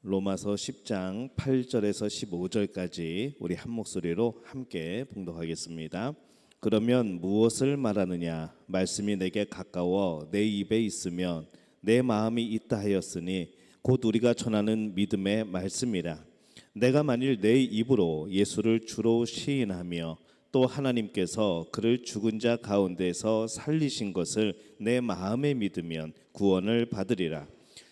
로마서 10장 8절에서 15절까지 우리 한 목소리로 함께 봉독하겠습니다. 그러면 무엇을 말하느냐? 말씀이 내게 가까워 내 입에 있으면 내 마음이 있다 하였으니 곧 우리가 전하는 믿음의 말씀이라. 내가 만일 내 입으로 예수를 주로 시인하며 또 하나님께서 그를 죽은 자 가운데서 살리신 것을 내 마음에 믿으면 구원을 받으리라.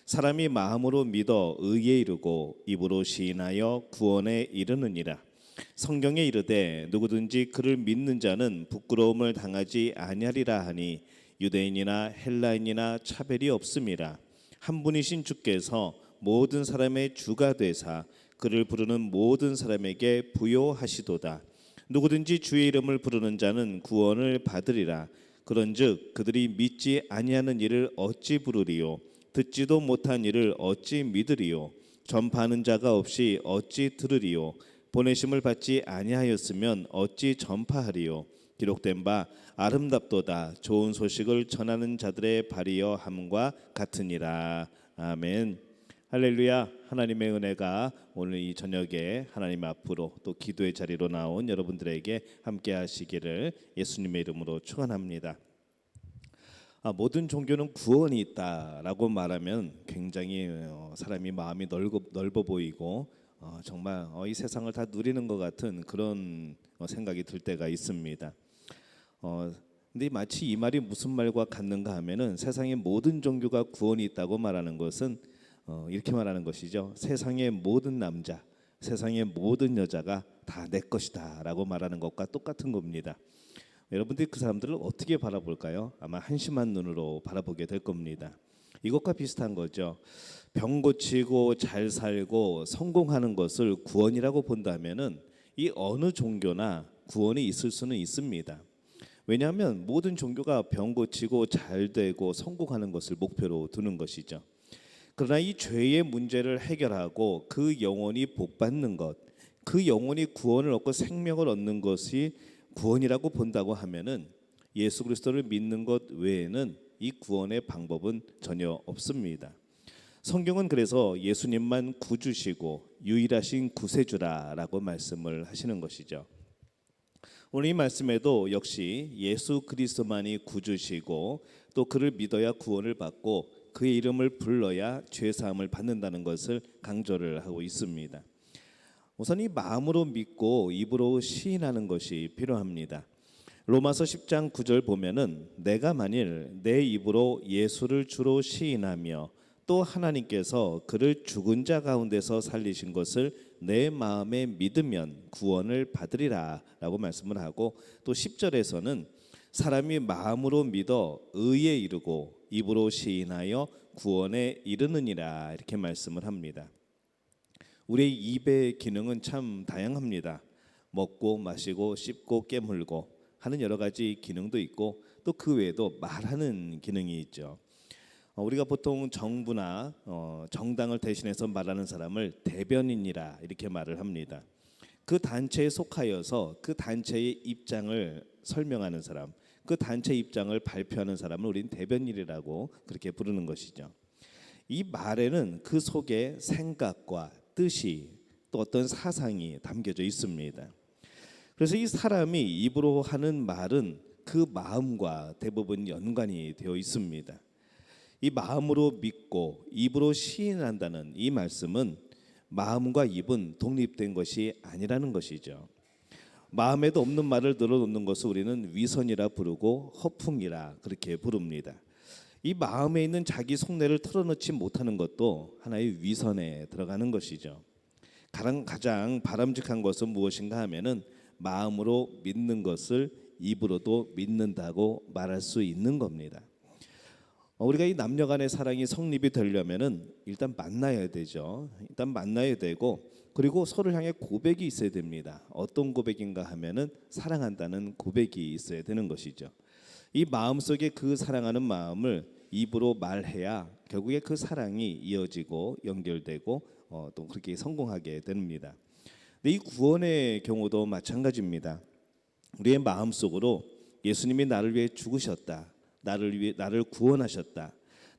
사람이 마음으로 믿어 의에 이르고 입으로 시인하여 구원에 이르느니라. 성경에 이르되 누구든지 그를 믿는 자는 부끄러움을 당하지 아니하리라 하니 유대인이나 헬라인이나 차별이 없음이라. 한 분이신 주께서 모든 사람의 주가 되사 그를 부르는 모든 사람에게 부요하시도다. 누구든지 주의 이름을 부르는 자는 구원을 받으리라. 그런즉 그들이 믿지 아니하는 일을 어찌 부르리요? 듣지도 못한 일을 어찌 믿으리요? 전파하는 자가 없이 어찌 들으리요? 보내심을 받지 아니하였으면 어찌 전파하리요? 기록된 바 아름답도다 좋은 소식을 전하는 자들의 발이여 함과 같으니라. 아멘. 할렐루야. 하나님의 은혜가 오늘 이 저녁에 하나님 앞으로 또 기도의 자리로 나온 여러분들에게 함께 하시기를 예수님의 이름으로 축원합니다. 모든 종교는 구원이 있다라고 말하면 굉장히 사람이 마음이 넓어 보이고 정말 이 세상을 다 누리는 것 같은 그런 생각이 들 때가 있습니다. 근데 마치 이 말이 무슨 말과 같는가 하면은 세상의 모든 종교가 구원이 있다고 말하는 것은 이렇게 말하는 것이죠. 세상의 모든 남자, 세상의 모든 여자가 다 내 것이다라고 말하는 것과 똑같은 겁니다. 여러분들이 그 사람들을 어떻게 바라볼까요? 아마 한심한 눈으로 바라보게 될 겁니다. 이것과 비슷한 거죠. 병 고치고 잘 살고 성공하는 것을 구원이라고 본다면은 이 어느 종교나 구원이 있을 수는 있습니다. 왜냐하면 모든 종교가 병 고치고 잘 되고 성공하는 것을 목표로 두는 것이죠. 그러나 이 죄의 문제를 해결하고 그 영혼이 복받는 것, 그 영혼이 구원을 얻고 생명을 얻는 것이 구원이라고 본다고 하면은 예수 그리스도를 믿는 것 외에는 이 구원의 방법은 전혀 없습니다. 성경은 그래서 예수님만 구주시고 유일하신 구세주라라고 말씀을 하시는 것이죠. 오늘 이 말씀에도 역시 예수 그리스도만이 구주시고 또 그를 믿어야 구원을 받고 그의 이름을 불러야 죄 사함을 받는다는 것을 강조를 하고 있습니다. 우선 이 마음으로 믿고 입으로 시인하는 것이 필요합니다. 로마서 10장 9절 보면은 내가 만일 내 입으로 예수를 주로 시인하며 또 하나님께서 그를 죽은 자 가운데서 살리신 것을 내 마음에 믿으면 구원을 받으리라 라고 말씀을 하고 또 10절에서는 사람이 마음으로 믿어 의에 이르고 입으로 시인하여 구원에 이르느니라 이렇게 말씀을 합니다. 우리의 입의 기능은 참 다양합니다. 먹고 마시고 씹고 깨물고 하는 여러 가지 기능도 있고 또 그 외에도 말하는 기능이 있죠. 우리가 보통 정부나 정당을 대신해서 말하는 사람을 대변인이라 이렇게 말을 합니다. 그 단체에 속하여서 그 단체의 입장을 설명하는 사람, 그 단체 입장을 발표하는 사람을 우리는 대변인이라고 그렇게 부르는 것이죠. 이 말에는 그 속에 생각과 뜻이 또 어떤 사상이 담겨져 있습니다. 그래서 이 사람이 입으로 하는 말은 그 마음과 대부분 연관이 되어 있습니다. 이 마음으로 믿고 입으로 시인한다는 이 말씀은 마음과 입은 독립된 것이 아니라는 것이죠. 마음에도 없는 말을 늘어놓는 것을 우리는 위선이라 부르고 허풍이라 그렇게 부릅니다. 이 마음에 있는 자기 속내를 털어놓지 못하는 것도 하나의 위선에 들어가는 것이죠. 가장 바람직한 것은 무엇인가 하면은 마음으로 믿는 것을 입으로도 믿는다고 말할 수 있는 겁니다. 우리가 이 남녀 간의 사랑이 성립이 되려면은 일단 만나야 되죠. 일단 만나야 되고 그리고 서로를 향해 고백이 있어야 됩니다. 어떤 고백인가 하면은 사랑한다는 고백이 있어야 되는 것이죠. 이 마음속에 그 사랑하는 마음을 입으로 말해야 결국에 그 사랑이 이어지고 연결되고 또 그렇게 성공하게 됩니다. 근데 이 구원의 경우도 마찬가지입니다. 우리의 마음속으로 예수님이 나를 위해 죽으셨다. 나를 구원하셨다.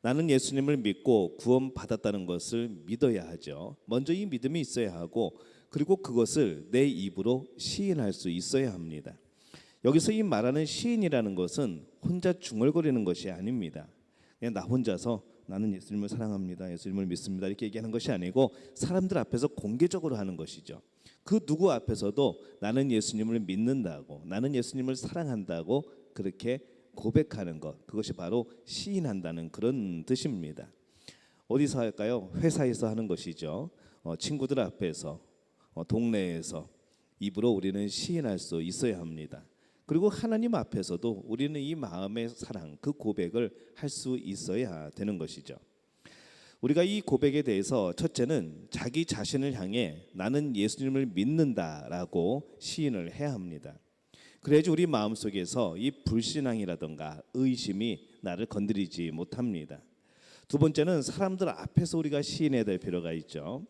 나는 예수님을 믿고 구원받았다는 것을 믿어야 하죠. 먼저 이 믿음이 있어야 하고 그리고 그것을 내 입으로 시인할 수 있어야 합니다. 여기서 이 말하는 시인이라는 것은 혼자 중얼거리는 것이 아닙니다. 그냥 나 혼자서 나는 예수님을 사랑합니다, 예수님을 믿습니다 이렇게 얘기하는 것이 아니고 사람들 앞에서 공개적으로 하는 것이죠. 그 누구 앞에서도 나는 예수님을 믿는다고, 나는 예수님을 사랑한다고 그렇게 고백하는 것, 그것이 바로 시인한다는 그런 뜻입니다. 어디서 할까요? 회사에서 하는 것이죠. 친구들 앞에서, 동네에서 입으로 우리는 시인할 수 있어야 합니다. 그리고 하나님 앞에서도 우리는 이 마음의 사랑, 그 고백을 할 수 있어야 되는 것이죠. 우리가 이 고백에 대해서 첫째는 자기 자신을 향해 나는 예수님을 믿는다라고 시인을 해야 합니다. 그래야지 우리 마음속에서 이 불신앙이라든가 의심이 나를 건드리지 못합니다. 두 번째는 사람들 앞에서 우리가 시인해야 될 필요가 있죠.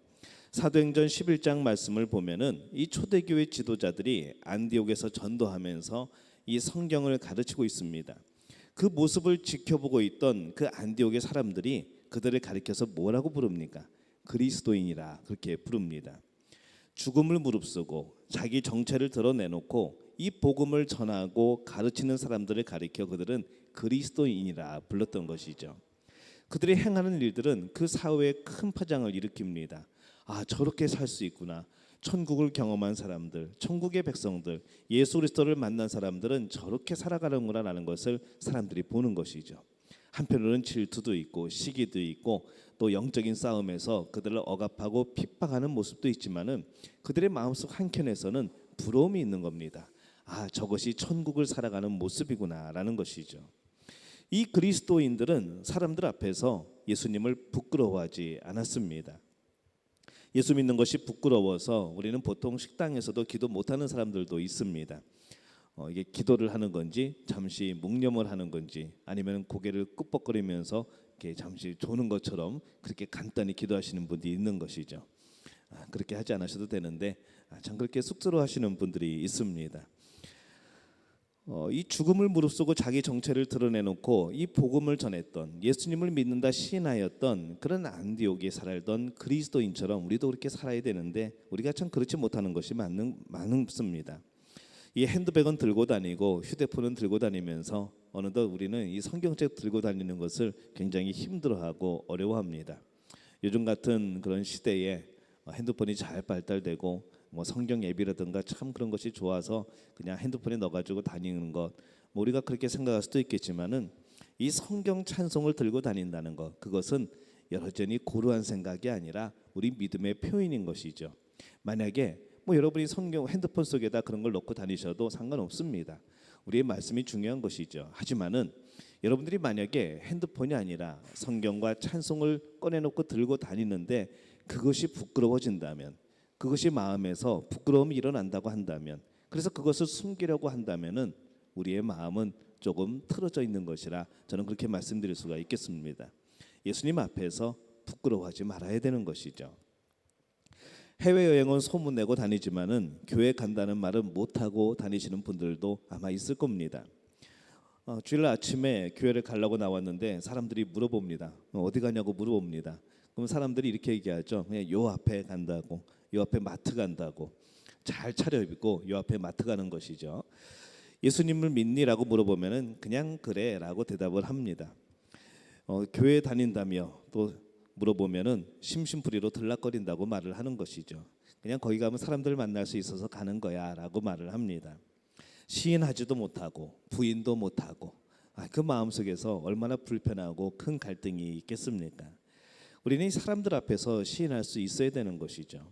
사도행전 11장 말씀을 보면은 이 초대교회 지도자들이 안디옥에서 전도하면서 이 성경을 가르치고 있습니다. 그 모습을 지켜보고 있던 그 안디옥의 사람들이 그들을 가리켜서 뭐라고 부릅니까? 그리스도인이라 그렇게 부릅니다. 죽음을 무릅쓰고 자기 정체를 드러내놓고 이 복음을 전하고 가르치는 사람들을 가리켜 그들은 그리스도인이라 불렀던 것이죠. 그들이 행하는 일들은 그 사회에 큰 파장을 일으킵니다. 아, 저렇게 살 수 있구나. 천국을 경험한 사람들, 천국의 백성들, 예수 그리스도를 만난 사람들은 저렇게 살아가는구나라는 것을 사람들이 보는 것이죠. 한편으로는 질투도 있고 시기도 있고 또 영적인 싸움에서 그들을 억압하고 핍박하는 모습도 있지만은 그들의 마음속 한켠에서는 부러움이 있는 겁니다. 아, 저것이 천국을 살아가는 모습이구나라는 것이죠. 이 그리스도인들은 사람들 앞에서 예수님을 부끄러워하지 않았습니다. 예수 믿는 것이 부끄러워서 우리는 보통 식당에서도 기도 못하는 사람들도 있습니다. 이게 기도를 하는 건지 잠시 묵념을 하는 건지 아니면 고개를 끄덕거리면서 이렇게 잠시 조는 것처럼 그렇게 간단히 기도하시는 분들이 있는 것이죠. 그렇게 하지 않으셔도 되는데 참 그렇게 쑥스러워하시는 분들이 있습니다. 이 죽음을 무릅쓰고 자기 정체를 드러내놓고 이 복음을 전했던 예수님을 믿는다 시인하였던 그런 안디옥에 살던 그리스도인처럼 우리도 그렇게 살아야 되는데 우리가 참 그렇지 못하는 것이 많습니다. 이 핸드백은 들고 다니고 휴대폰은 들고 다니면서 어느덧 우리는 이 성경책 들고 다니는 것을 굉장히 힘들어하고 어려워합니다. 요즘 같은 그런 시대에 핸드폰이 잘 발달되고 성경 앱이라든가 참 그런 것이 좋아서 그냥 핸드폰에 넣어가지고 다니는 것, 우리가 그렇게 생각할 수도 있겠지만은 이 성경 찬송을 들고 다닌다는 것, 그것은 여전히 고루한 생각이 아니라 우리 믿음의 표현인 것이죠. 만약에 여러분이 성경 핸드폰 속에다 그런 걸 넣고 다니셔도 상관없습니다. 우리의 말씀이 중요한 것이죠. 하지만은 여러분들이 만약에 핸드폰이 아니라 성경과 찬송을 꺼내놓고 들고 다니는데 그것이 부끄러워진다면, 그것이 마음에서 부끄러움이 일어난다고 한다면, 그래서 그것을 숨기려고 한다면은 우리의 마음은 조금 틀어져 있는 것이라 저는 그렇게 말씀드릴 수가 있겠습니다. 예수님 앞에서 부끄러워하지 말아야 되는 것이죠. 해외여행은 소문내고 다니지만은 교회 간다는 말은 못하고 다니시는 분들도 아마 있을 겁니다. 주일 아침에 교회를 가려고 나왔는데 사람들이 물어봅니다. 어디 가냐고 물어봅니다. 그럼 사람들이 이렇게 얘기하죠. 그냥 요 앞에 간다고, 요 앞에 마트 간다고. 잘 차려입고 요 앞에 마트 가는 것이죠. 예수님을 믿니라고 물어보면은 그냥 그래라고 대답을 합니다. 교회 다닌다며 또 물어보면은 심심풀이로 들락거린다고 말을 하는 것이죠. 그냥 거기 가면 사람들 만날 수 있어서 가는 거야라고 말을 합니다. 시인하지도 못하고 부인도 못하고 그 마음속에서 얼마나 불편하고 큰 갈등이 있겠습니까? 우리는 이 사람들 앞에서 시인할 수 있어야 되는 것이죠.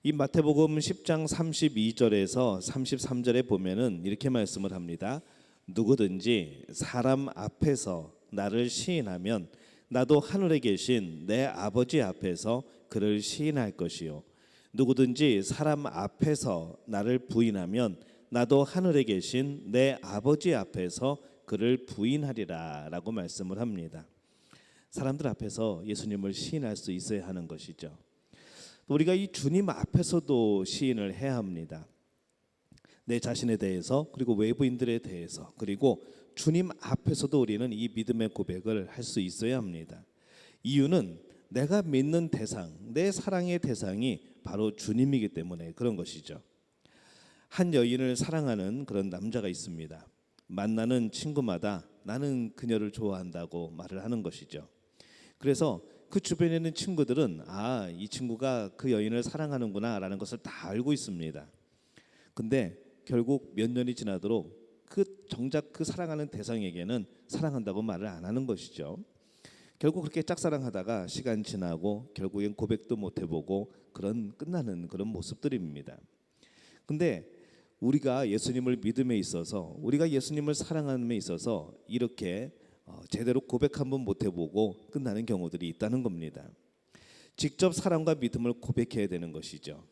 이 마태복음 10장 32절에서 33절에 보면은 이렇게 말씀을 합니다. 누구든지 사람 앞에서 나를 시인하면 나도 하늘에 계신 내 아버지 앞에서 그를 시인할 것이요 누구든지 사람 앞에서 나를 부인하면 나도 하늘에 계신 내 아버지 앞에서 그를 부인하리라 라고 말씀을 합니다. 사람들 앞에서 예수님을 시인할 수 있어야 하는 것이죠. 우리가 이 주님 앞에서도 시인을 해야 합니다. 내 자신에 대해서, 그리고 외부인들에 대해서, 그리고 주님 앞에서도 우리는 이 믿음의 고백을 할 수 있어야 합니다. 이유는 내가 믿는 대상, 내 사랑의 대상이 바로 주님이기 때문에 그런 것이죠. 한 여인을 사랑하는 그런 남자가 있습니다. 만나는 친구마다 나는 그녀를 좋아한다고 말을 하는 것이죠. 그래서 그 주변에 있는 친구들은 이 친구가 그 여인을 사랑하는구나 라는 것을 다 알고 있습니다. 근데 결국 몇 년이 지나도록 정작 그 사랑하는 대상에게는 사랑한다고 말을 안 하는 것이죠. 결국 그렇게 짝사랑하다가 시간 지나고 결국엔 고백도 못 해보고 끝나는 그런 모습들입니다. 근데 우리가 예수님을 믿음에 있어서, 우리가 예수님을 사랑함에 있어서 이렇게 제대로 고백 한번 못 해보고 끝나는 경우들이 있다는 겁니다. 직접 사랑과 믿음을 고백해야 되는 것이죠.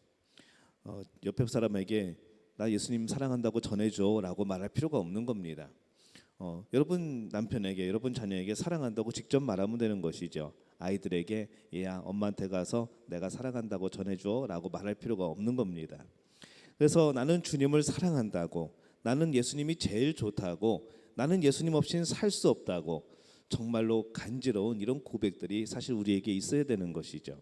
옆에 사람에게 나 예수님 사랑한다고 전해줘 라고 말할 필요가 없는 겁니다. 여러분 남편에게, 여러분 자녀에게 사랑한다고 직접 말하면 되는 것이죠. 아이들에게 얘야 엄마한테 가서 내가 사랑한다고 전해줘 라고 말할 필요가 없는 겁니다. 그래서 나는 주님을 사랑한다고, 나는 예수님이 제일 좋다고, 나는 예수님 없이는 살 수 없다고 정말로 간지러운 이런 고백들이 사실 우리에게 있어야 되는 것이죠.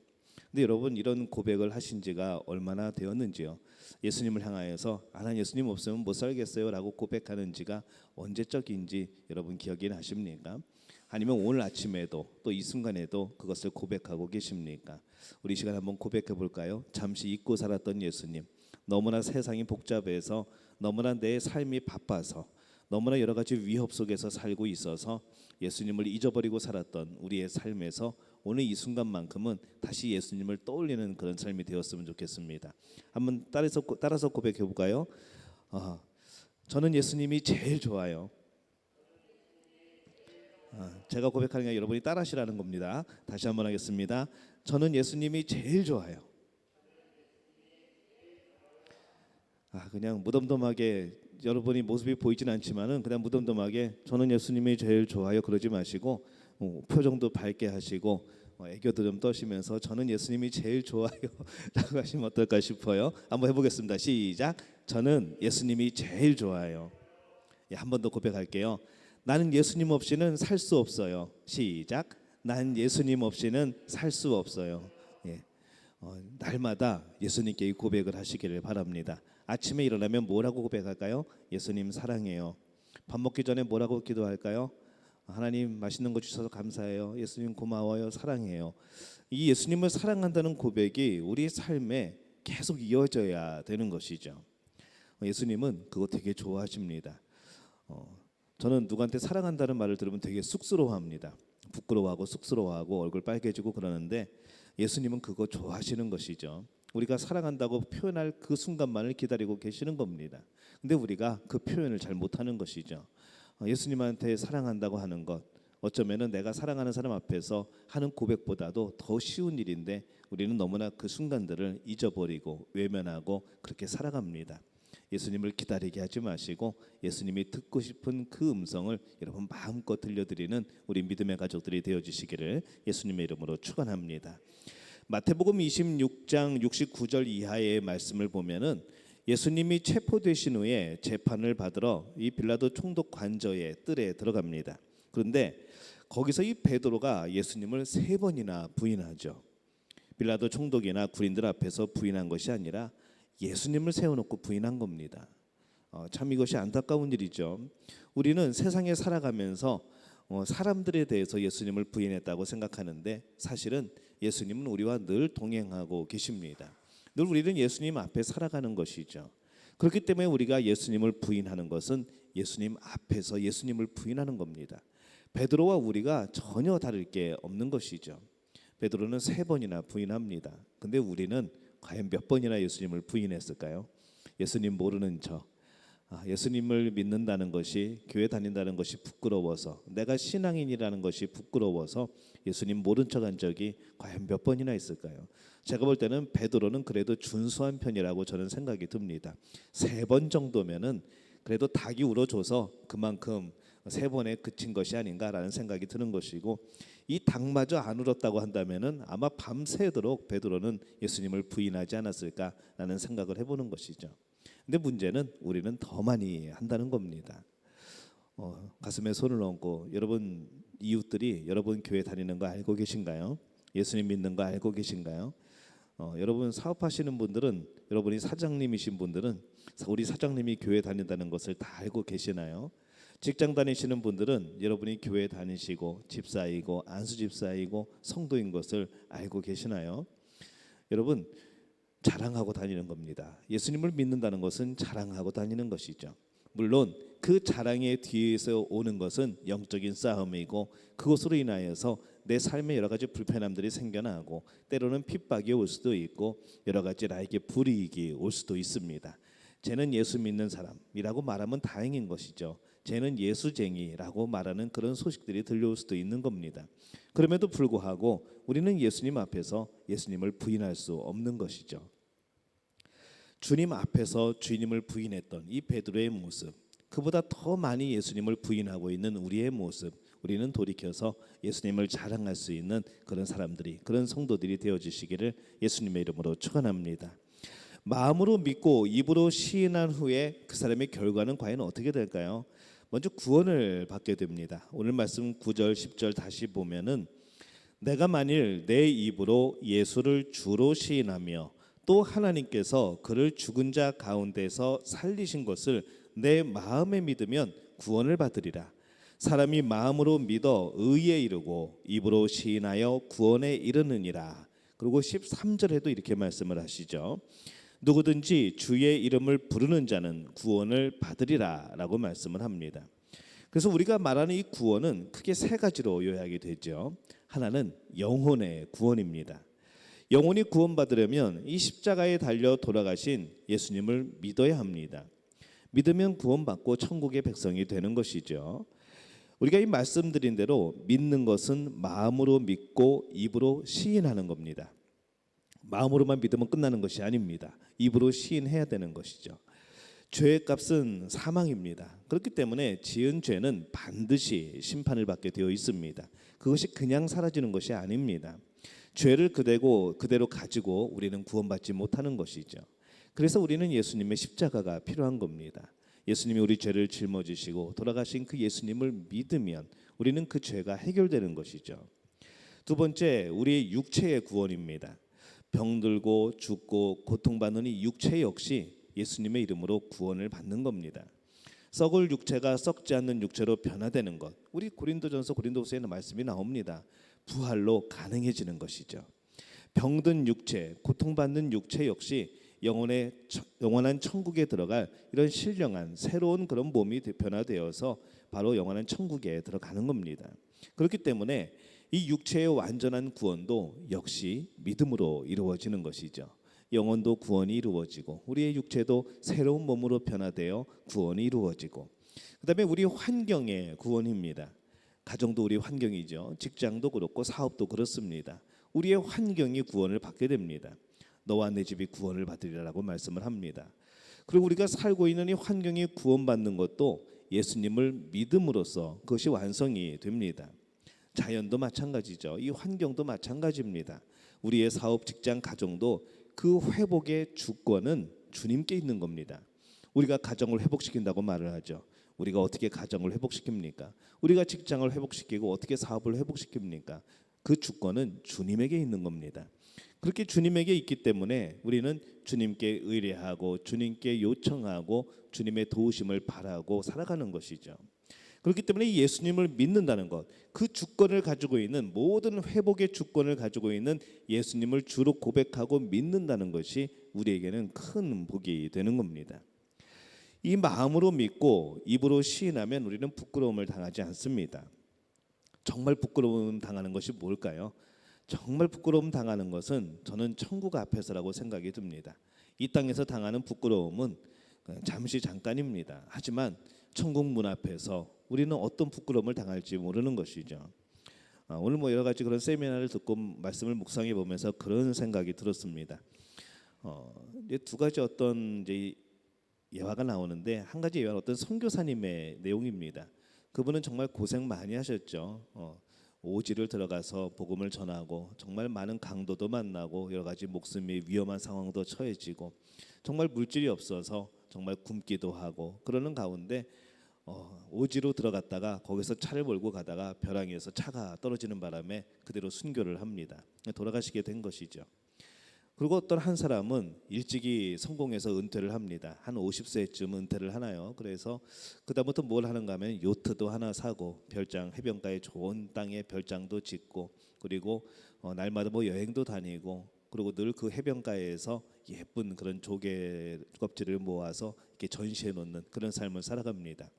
근데 여러분 이런 고백을 하신 지가 얼마나 되었는지요? 예수님을 향하여서 난 예수님 없으면 못 살겠어요 라고 고백하는 지가 언제적인지 여러분 기억이 나십니까? 아니면 오늘 아침에도 또 이 순간에도 그것을 고백하고 계십니까? 우리 시간 한번 고백해 볼까요? 잠시 잊고 살았던 예수님, 너무나 세상이 복잡해서, 너무나 내 삶이 바빠서, 너무나 여러 가지 위협 속에서 살고 있어서 예수님을 잊어버리고 살았던 우리의 삶에서 오늘 이 순간만큼은 다시 예수님을 떠올리는 그런 삶이 되었으면 좋겠습니다. 한번 따라서 고백해 볼까요? 저는 예수님이 제일 좋아요. 제가 고백하는 게 여러분이 따라하시라는 겁니다. 다시 한번 하겠습니다. 저는 예수님이 제일 좋아요. 그냥 무덤덤하게, 여러분이 모습이 보이진 않지만은 그냥 무덤덤하게 저는 예수님이 제일 좋아요 그러지 마시고 표정도 밝게 하시고 애교도 좀 떠시면서 저는 예수님이 제일 좋아요 라고 하시면 어떨까 싶어요. 한번 해보겠습니다. 시작. 저는 예수님이 제일 좋아요. 한 번 더 고백할게요. 나는 예수님 없이는 살 수 없어요. 시작. 난 예수님 없이는 살 수 없어요. 날마다 예수님께 이 고백을 하시기를 바랍니다. 아침에 일어나면 뭐라고 고백할까요? 예수님 사랑해요. 밥 먹기 전에 뭐라고 기도할까요? 하나님 맛있는 거 주셔서 감사해요. 예수님 고마워요. 사랑해요. 이 예수님을 사랑한다는 고백이 우리 삶에 계속 이어져야 되는 것이죠. 예수님은 그거 되게 좋아하십니다. 저는 누구한테 사랑한다는 말을 들으면 되게 쑥스러워합니다. 부끄러워하고 쑥스러워하고 얼굴 빨개지고 그러는데 예수님은 그거 좋아하시는 것이죠. 우리가 사랑한다고 표현할 그 순간만을 기다리고 계시는 겁니다. 근데 우리가 그 표현을 잘 못하는 것이죠. 예수님한테 사랑한다고 하는 것, 어쩌면은 내가 사랑하는 사람 앞에서 하는 고백보다도 더 쉬운 일인데 우리는 너무나 그 순간들을 잊어버리고 외면하고 그렇게 살아갑니다. 예수님을 기다리게 하지 마시고 예수님이 듣고 싶은 그 음성을 여러분 마음껏 들려드리는 우리 믿음의 가족들이 되어주시기를 예수님의 이름으로 축원합니다. 마태복음 26장 69절 이하의 말씀을 보면은 예수님이 체포되신 후에 재판을 받으러 이 빌라도 총독 관저의 뜰에 들어갑니다. 그런데 거기서 이 베드로가 예수님을 3번이나 부인하죠. 빌라도 총독이나 군인들 앞에서 부인한 것이 아니라 예수님을 세워놓고 부인한 겁니다. 참 이것이 안타까운 일이죠. 우리는 세상에 살아가면서 사람들에 대해서 예수님을 부인했다고 생각하는데 사실은 예수님은 우리와 늘 동행하고 계십니다. 늘 우리는 예수님 앞에 살아가는 것이죠. 그렇기 때문에 우리가 예수님을 부인하는 것은 예수님 앞에서 예수님을 부인하는 겁니다. 베드로와 우리가 전혀 다를 게 없는 것이죠. 베드로는 3번이나 부인합니다. 근데 우리는 과연 몇 번이나 예수님을 부인했을까요? 예수님 모르는 척, 예수님을 믿는다는 것이, 교회 다닌다는 것이 부끄러워서, 내가 신앙인이라는 것이 부끄러워서 예수님 모른 척한 적이 과연 몇 번이나 있을까요? 제가 볼 때는 베드로는 그래도 준수한 편이라고 저는 생각이 듭니다. 3번 정도면은 그래도 닭이 울어줘서 그만큼 3번에 그친 것이 아닌가라는 생각이 드는 것이고, 이 닭마저 안 울었다고 한다면은 아마 밤새도록 베드로는 예수님을 부인하지 않았을까라는 생각을 해보는 것이죠. 근데 문제는 우리는 더 많이 한다는 겁니다. 가슴에 손을 얹고 여러분 이웃들이 여러분 교회 다니는 거 알고 계신가요? 예수님 믿는 거 알고 계신가요? 여러분 사업하시는 분들은 여러분이 사장님이신 분들은 우리 사장님이 교회 다닌다는 것을 다 알고 계시나요? 직장 다니시는 분들은 여러분이 교회 다니시고 집사이고 안수집사이고 성도인 것을 알고 계시나요? 여러분 자랑하고 다니는 겁니다. 예수님을 믿는다는 것은 자랑하고 다니는 것이죠. 물론 그 자랑의 뒤에서 오는 것은 영적인 싸움이고 그것으로 인하여서 내 삶에 여러 가지 불편함들이 생겨나고 때로는 핍박이 올 수도 있고 여러 가지 나에게 불이익이 올 수도 있습니다. 쟤는 예수 믿는 사람이라고 말하면 다행인 것이죠. 쟤는 예수쟁이라고 말하는 그런 소식들이 들려올 수도 있는 겁니다. 그럼에도 불구하고 우리는 예수님 앞에서 예수님을 부인할 수 없는 것이죠. 주님 앞에서 주님을 부인했던 이 베드로의 모습, 그보다 더 많이 예수님을 부인하고 있는 우리의 모습, 우리는 돌이켜서 예수님을 자랑할 수 있는 그런 사람들이, 그런 성도들이 되어주시기를 예수님의 이름으로 축원합니다. 마음으로 믿고 입으로 시인한 후에 그 사람의 결과는 과연 어떻게 될까요? 먼저 구원을 받게 됩니다. 오늘 말씀 9절 10절 다시 보면은 내가 만일 내 입으로 예수를 주로 시인하며 또 하나님께서 그를 죽은 자 가운데서 살리신 것을 내 마음에 믿으면 구원을 받으리라. 사람이 마음으로 믿어 의에 이르고 입으로 시인하여 구원에 이르느니라. 그리고 13절에도 이렇게 말씀을 하시죠. 누구든지 주의 이름을 부르는 자는 구원을 받으리라 라고 말씀을 합니다. 그래서 우리가 말하는 이 구원은 크게 세 가지로 요약이 되죠. 하나는 영혼의 구원입니다. 영혼이 구원받으려면 이 십자가에 달려 돌아가신 예수님을 믿어야 합니다. 믿으면 구원받고 천국의 백성이 되는 것이죠. 우리가 이 말씀드린 대로 믿는 것은 마음으로 믿고 입으로 시인하는 겁니다. 마음으로만 믿으면 끝나는 것이 아닙니다. 입으로 시인해야 되는 것이죠. 죄의 값은 사망입니다. 그렇기 때문에 지은 죄는 반드시 심판을 받게 되어 있습니다. 그것이 그냥 사라지는 것이 아닙니다. 죄를 그대로 가지고 우리는 구원받지 못하는 것이죠. 그래서 우리는 예수님의 십자가가 필요한 겁니다. 예수님이 우리 죄를 짊어지시고 돌아가신 그 예수님을 믿으면 우리는 그 죄가 해결되는 것이죠. 두 번째, 우리의 육체의 구원입니다. 병들고 죽고 고통받는 이 육체 역시 예수님의 이름으로 구원을 받는 겁니다. 썩을 육체가 썩지 않는 육체로 변화되는 것, 우리 고린도후서에는 말씀이 나옵니다. 부활로 가능해지는 것이죠. 병든 육체, 고통받는 육체 역시 영원한 천국에 들어갈 이런 신령한 새로운 그런 몸이 변화되어서 바로 영원한 천국에 들어가는 겁니다. 그렇기 때문에 이 육체의 완전한 구원도 역시 믿음으로 이루어지는 것이죠. 영혼도 구원이 이루어지고 우리의 육체도 새로운 몸으로 변화되어 구원이 이루어지고, 그다음에 우리 환경의 구원입니다. 가정도 우리 환경이죠. 직장도 그렇고 사업도 그렇습니다. 우리의 환경이 구원을 받게 됩니다. 너와 내 집이 구원을 받으리라고 말씀을 합니다. 그리고 우리가 살고 있는 이 환경이 구원받는 것도 예수님을 믿음으로써 그것이 완성이 됩니다. 자연도 마찬가지죠. 이 환경도 마찬가지입니다. 우리의 사업, 직장, 가정도 그 회복의 주권은 주님께 있는 겁니다. 우리가 가정을 회복시킨다고 말을 하죠. 우리가 어떻게 가정을 회복시킵니까? 우리가 직장을 회복시키고 어떻게 사업을 회복시킵니까? 그 주권은 주님에게 있는 겁니다. 그렇게 주님에게 있기 때문에 우리는 주님께 의뢰하고 주님께 요청하고 주님의 도우심을 바라고 살아가는 것이죠. 그렇기 때문에 예수님을 믿는다는 것, 그 주권을 가지고 있는, 모든 회복의 주권을 가지고 있는 예수님을 주로 고백하고 믿는다는 것이 우리에게는 큰 복이 되는 겁니다. 이 마음으로 믿고 입으로 시인하면 우리는 부끄러움을 당하지 않습니다. 정말 부끄러움 당하는 것이 뭘까요? 정말 부끄러움 당하는 것은 저는 천국 앞에서라고 생각이 듭니다. 이 땅에서 당하는 부끄러움은 잠깐입니다. 하지만 천국 문 앞에서 우리는 어떤 부끄러움을 당할지 모르는 것이죠. 오늘 여러 가지 그런 세미나를 듣고 말씀을 묵상해 보면서 그런 생각이 들었습니다. 이제 두 가지 어떤 이제 예화가 나오는데, 한 가지 예화는 어떤 선교사님의 내용입니다. 그분은 정말 고생 많이 하셨죠. 오지를 들어가서 복음을 전하고 정말 많은 강도도 만나고 여러 가지 목숨이 위험한 상황도 처해지고 정말 물질이 없어서 정말 굶기도 하고 그러는 가운데 오지로 들어갔다가 거기서 차를 몰고 가다가 벼랑에서 차가 떨어지는 바람에 그대로 순교를 합니다. 돌아가시게 된 것이죠. 그리고 어떤 한 사람은 일찍이 성공해서 은퇴를 합니다. 한 50세쯤 은퇴를 하나요. 그래서 그다음부터 뭘 하는가 하면 요트도 하나 사고 별장 해변가에 좋은 땅에 별장도 짓고 그리고 날마다 뭐 여행도 다니고 그리고 늘 그 해변가에서 예쁜 그런 조개 껍질을 모아서 이렇게 전시해 놓는 그런 삶을 살아갑니다.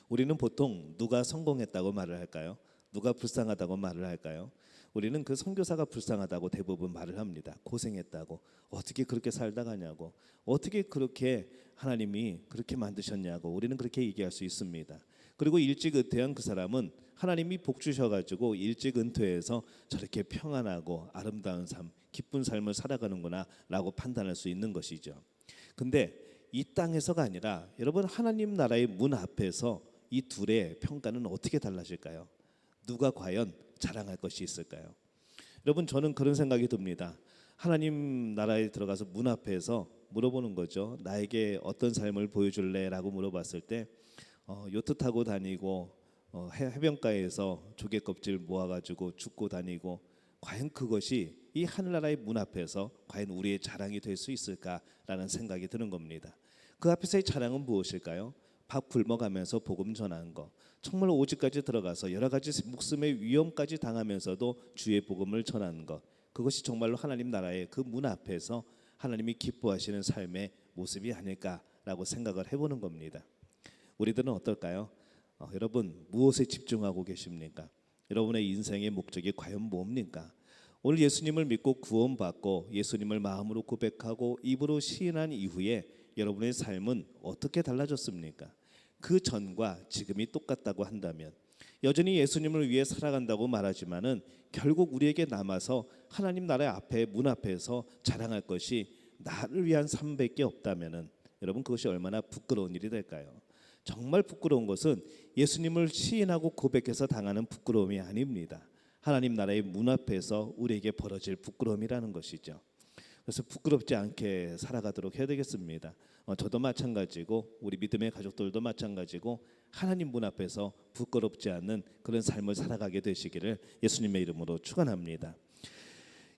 우리는 보통 누가 성공했다고 말을 할까요? 누가 불쌍하다고 말을 할까요? 우리는 그 선교사가 불쌍하다고 대부분 말을 합니다. 고생했다고. 어떻게 그렇게 살다 가냐고. 어떻게 그렇게 하나님이 그렇게 만드셨냐고. 우리는 그렇게 얘기할 수 있습니다. 그리고 일찍 은퇴한 그 사람은 하나님이 복 주셔가지고 일찍 은퇴해서 저렇게 평안하고 아름다운 삶, 기쁜 삶을 살아가는구나 라고 판단할 수 있는 것이죠. 근데 이 땅에서가 아니라 여러분 하나님 나라의 문 앞에서 이 둘의 평가는 어떻게 달라질까요? 누가 과연 자랑할 것이 있을까요? 여러분 저는 그런 생각이 듭니다. 하나님 나라에 들어가서 문 앞에서 물어보는 거죠. 나에게 어떤 삶을 보여줄래? 라고 물어봤을 때 요트 타고 다니고 해변가에서 조개 껍질 모아가지고 줍고 다니고 과연 그것이 이 하늘나라의 문 앞에서 과연 우리의 자랑이 될 수 있을까라는 생각이 드는 겁니다. 그 앞에서의 자랑은 무엇일까요? 밥 굶어가면서 복음 전하는 것, 정말 오직까지 들어가서 여러 가지 목숨의 위험까지 당하면서도 주의 복음을 전하는 것, 그것이 정말로 하나님 나라의 그 문 앞에서 하나님이 기뻐하시는 삶의 모습이 아닐까라고 생각을 해보는 겁니다. 우리들은 어떨까요? 여러분 무엇에 집중하고 계십니까? 여러분의 인생의 목적이 과연 뭡니까? 오늘 예수님을 믿고 구원받고 예수님을 마음으로 고백하고 입으로 시인한 이후에 여러분의 삶은 어떻게 달라졌습니까? 그 전과 지금이 똑같다고 한다면 여전히 예수님을 위해 살아간다고 말하지만은 결국 우리에게 남아서 하나님 나라 앞에 문 앞에서 자랑할 것이 나를 위한 삶밖에 없다면은 여러분 그것이 얼마나 부끄러운 일이 될까요? 정말 부끄러운 것은 예수님을 시인하고 고백해서 당하는 부끄러움이 아닙니다. 하나님 나라의 문 앞에서 우리에게 벌어질 부끄러움이라는 것이죠. 그래서 부끄럽지 않게 살아가도록 해야 되겠습니다. 저도 마찬가지고 우리 믿음의 가족들도 마찬가지고 하나님 문 앞에서 부끄럽지 않는 그런 삶을 살아가게 되시기를 예수님의 이름으로 축원합니다.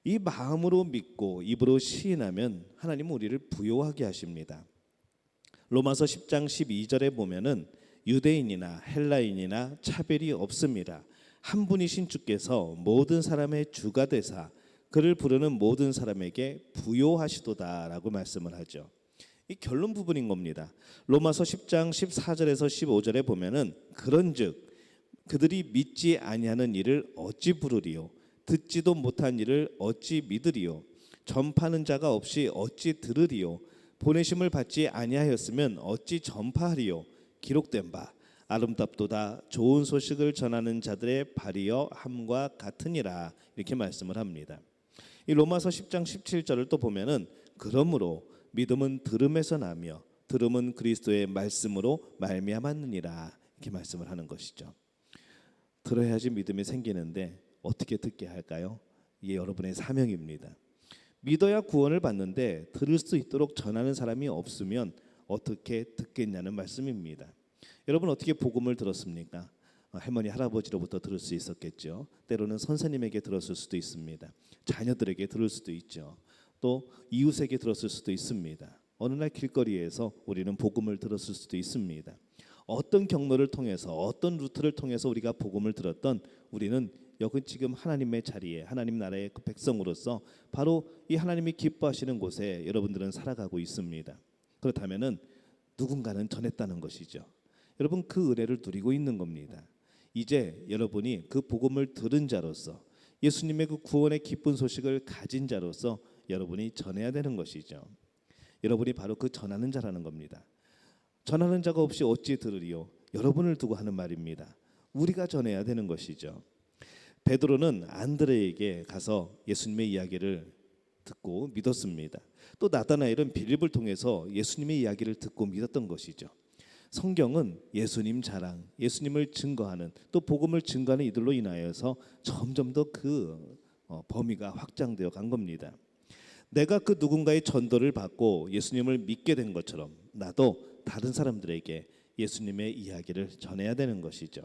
이 마음으로 믿고 입으로 시인하면 하나님은 우리를 부요하게 하십니다. 로마서 10장 12절에 보면은 유대인이나 헬라인이나 차별이 없습니다. 한 분이신 주께서 모든 사람의 주가 되사 그를 부르는 모든 사람에게 부요하시도다라고 말씀을 하죠. 이 결론 부분인 겁니다. 로마서 10장 14절에서 15절에 보면은 그런즉 그들이 믿지 아니하는 일을 어찌 부르리요 듣지도 못한 일을 어찌 믿으리요 전파하는 자가 없이 어찌 들으리요 보내심을 받지 아니하였으면 어찌 전파하리요 기록된 바 아름답도다 좋은 소식을 전하는 자들의 발이여 함과 같으니라 이렇게 말씀을 합니다. 이 로마서 10장 17절을 또 보면은 그러므로 믿음은 들음에서 나며 들음은 그리스도의 말씀으로 말미암았느니라 이렇게 말씀을 하는 것이죠. 들어야지 믿음이 생기는데 어떻게 듣게 할까요? 이게 여러분의 사명입니다. 믿어야 구원을 받는데 들을 수 있도록 전하는 사람이 없으면 어떻게 듣겠냐는 말씀입니다. 여러분 어떻게 복음을 들었습니까? 할머니 할아버지로부터 들을 수 있었겠죠. 때로는 선생님에게 들었을 수도 있습니다. 자녀들에게 들을 수도 있죠. 또 이웃에게 들었을 수도 있습니다. 어느 날 길거리에서 우리는 복음을 들었을 수도 있습니다. 어떤 경로를 통해서 어떤 루트를 통해서 우리가 복음을 들었던 우리는 여기 지금 하나님의 자리에 하나님 나라의 그 백성으로서 바로 이 하나님이 기뻐하시는 곳에 여러분들은 살아가고 있습니다. 그렇다면은 누군가는 전했다는 것이죠. 여러분 그 은혜를 누리고 있는 겁니다. 이제 여러분이 그 복음을 들은 자로서 예수님의 그 구원의 기쁜 소식을 가진 자로서 여러분이 전해야 되는 것이죠. 여러분이 바로 그 전하는 자라는 겁니다. 전하는 자가 없이 어찌 들으리요? 여러분을 두고 하는 말입니다. 우리가 전해야 되는 것이죠. 베드로는 안드레에게 가서 예수님의 이야기를 듣고 믿었습니다. 또 나다나엘은 빌립을 통해서 예수님의 이야기를 듣고 믿었던 것이죠. 성경은 예수님 자랑, 예수님을 증거하는 또 복음을 증거하는 이들로 인하여서 점점 더 그 범위가 확장되어 간 겁니다. 내가 그 누군가의 전도를 받고 예수님을 믿게 된 것처럼 나도 다른 사람들에게 예수님의 이야기를 전해야 되는 것이죠.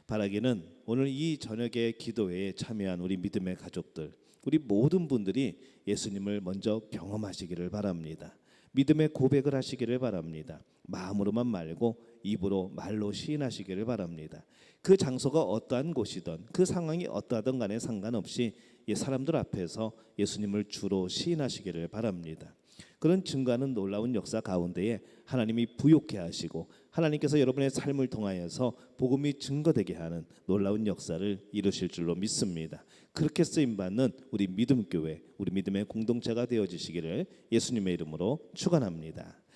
바라기는 오늘 이 저녁의 기도회에 참여한 우리 믿음의 가족들, 우리 모든 분들이 예수님을 먼저 경험하시기를 바랍니다. 믿음의 고백을 하시기를 바랍니다. 마음으로만 말고 입으로 말로 시인하시기를 바랍니다. 그 장소가 어떠한 곳이든 그 상황이 어떠하든 간에 상관없이 사람들 앞에서 예수님을 주로 시인하시기를 바랍니다. 그런 증거하는 놀라운 역사 가운데에 하나님이 부욕해 하시고 하나님께서 여러분의 삶을 통하여서 복음이 증거되게 하는 놀라운 역사를 이루실 줄로 믿습니다. 그렇게 쓰임받는 우리 믿음교회, 우리 믿음의 공동체가 되어지시기를 예수님의 이름으로 축원합니다.